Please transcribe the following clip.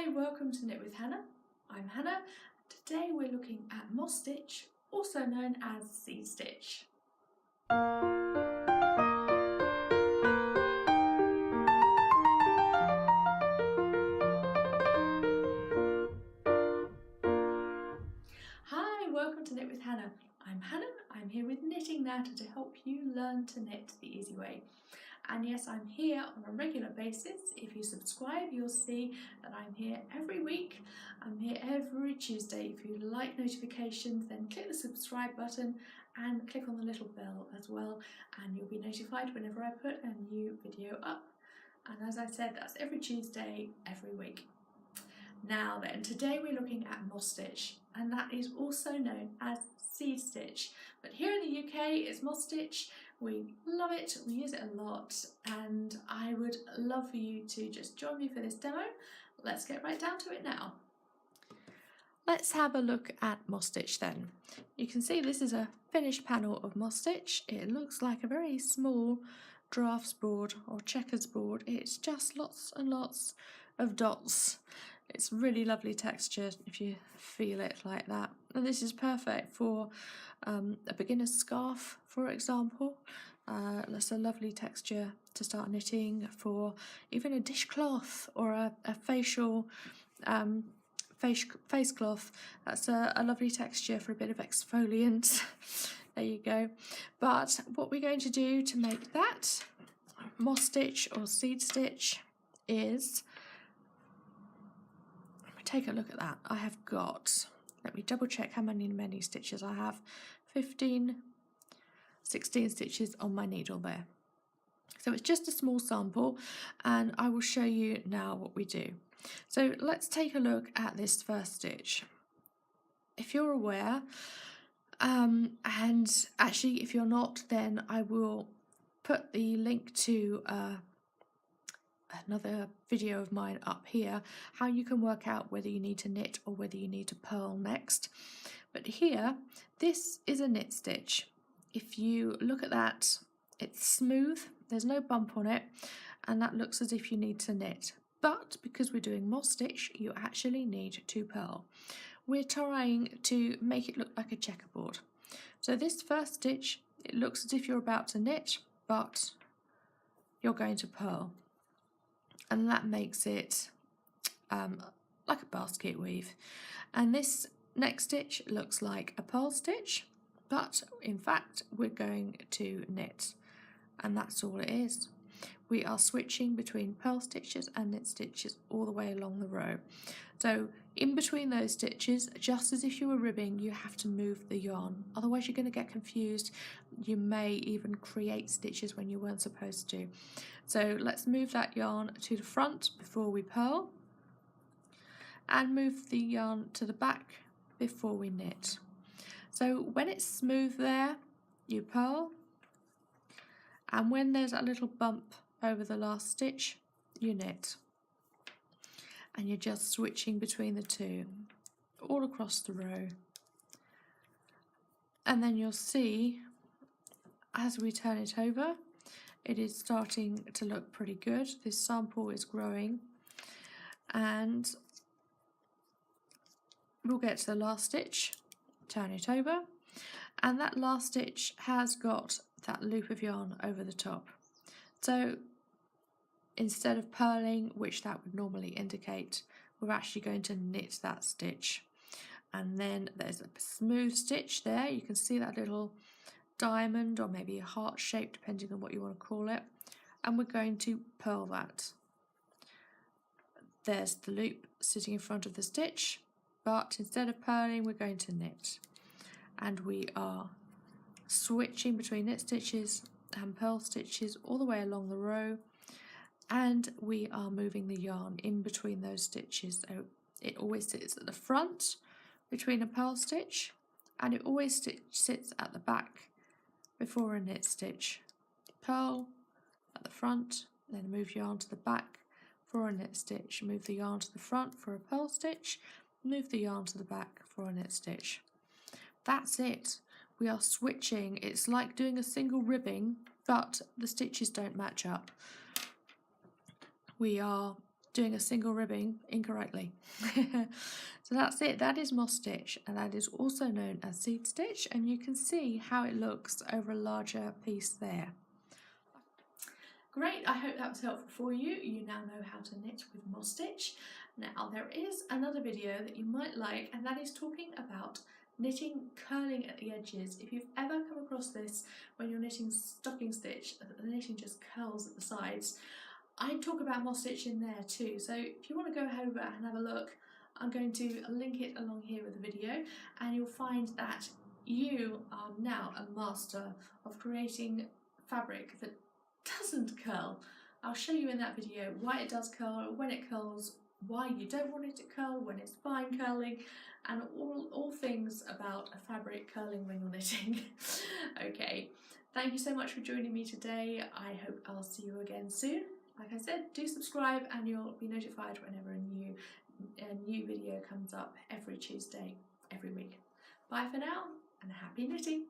Hi, welcome to Knit with Hannah. I'm Hannah. Today we're looking at moss stitch, also known as seed stitch. Hi, welcome to Knit with Hannah. I'm Hannah. I'm here with Knitting Natter to help you learn to knit the easy way. And yes, I'm here on a regular basis. If you subscribe, you'll see that I'm here every week. I'm here every Tuesday. If you like notifications, then click the subscribe button and click on the little bell as well, and you'll be notified whenever I put a new video up. And as I said, that's every Tuesday, every week. Now then, today we're looking at moss stitch, and that is also known as seed stitch. But here in the UK, it's moss stitch. We love it, we use it a lot, and I would love for you to just join me for this demo. Let's get right down to it now. Let's have a look at moss stitch then. You can see this is a finished panel of moss stitch. It looks like a very small drafts board or checkers board. It's just lots and lots of dots. It's really lovely texture if you feel it like that. And this is perfect for a beginner's scarf, for example. That's a lovely texture to start knitting for even a dishcloth or a facial face cloth. That's a lovely texture for a bit of exfoliant. There you go. But what we're going to do to make that moss stitch or seed stitch is, take a look at that. I have got, let me double check how many stitches I have. 16 stitches on my needle there. So it's just a small sample, and I will show you now what we do. So let's take a look at this first stitch. If you're aware, and actually if you're not, then I will put the link to another video of mine up here, how you can work out whether you need to knit or whether you need to purl next. But here, this is a knit stitch. If you look at that, it's smooth, there's no bump on it, and that looks as if you need to knit. But because we're doing moss stitch, you actually need to purl. We're trying to make it look like a checkerboard. So this first stitch, it looks as if you're about to knit, but you're going to purl. And that makes it like a basket weave. And this next stitch looks like a purl stitch, but in fact we're going to knit, and that's all it is. We are switching between purl stitches and knit stitches all the way along the row. So in between those stitches, just as if you were ribbing, you have to move the yarn, otherwise you're going to get confused. You may even create stitches when you weren't supposed to. So let's move that yarn to the front before we purl, and move the yarn to the back before we knit. So when it's smooth there, you purl, and when there's a little bump over the last stitch, you knit. And you're just switching between the two all across the row. And then you'll see as we turn it over, it is starting to look pretty good. This sample is growing, and we'll get to the last stitch, turn it over, and that last stitch has got that loop of yarn over the top. So instead of purling, which that would normally indicate, we're actually going to knit that stitch. And then there's a smooth stitch there. You can see that little diamond or maybe a heart shape, depending on what you want to call it. And we're going to purl that. There's the loop sitting in front of the stitch, but instead of purling, we're going to knit. And we are switching between knit stitches and purl stitches all the way along the row, and we are moving the yarn in between those stitches. So it always sits at the front between a purl stitch, and it always sits at the back before a knit stitch. Purl at the front, then move yarn to the back for a knit stitch, move the yarn to the front for a purl stitch, move the yarn to the back for a knit stitch. That's it. We are switching. It's like doing a single ribbing, but the stitches don't match up. We are doing a single ribbing incorrectly. So that's it, that is moss stitch, and that is also known as seed stitch, and you can see how it looks over a larger piece there. Great, I hope that was helpful for you. You now know how to knit with moss stitch. Now there is another video that you might like, and that is talking about knitting curling at the edges. If you've ever come across this when you're knitting stocking stitch, the knitting just curls at the sides, I talk about moss stitch in there too, so if you want to go over and have a look, I'm going to link it along here with the video, and you'll find that you are now a master of creating fabric that doesn't curl. I'll show you in that video why it does curl, when it curls, why you don't want it to curl, when it's fine curling, and all things about a fabric curling when you're knitting. Okay, thank you so much for joining me today. I hope I'll see you again soon. Like I said, do subscribe and you'll be notified whenever a new video comes up every Tuesday, every week. Bye for now, and happy knitting!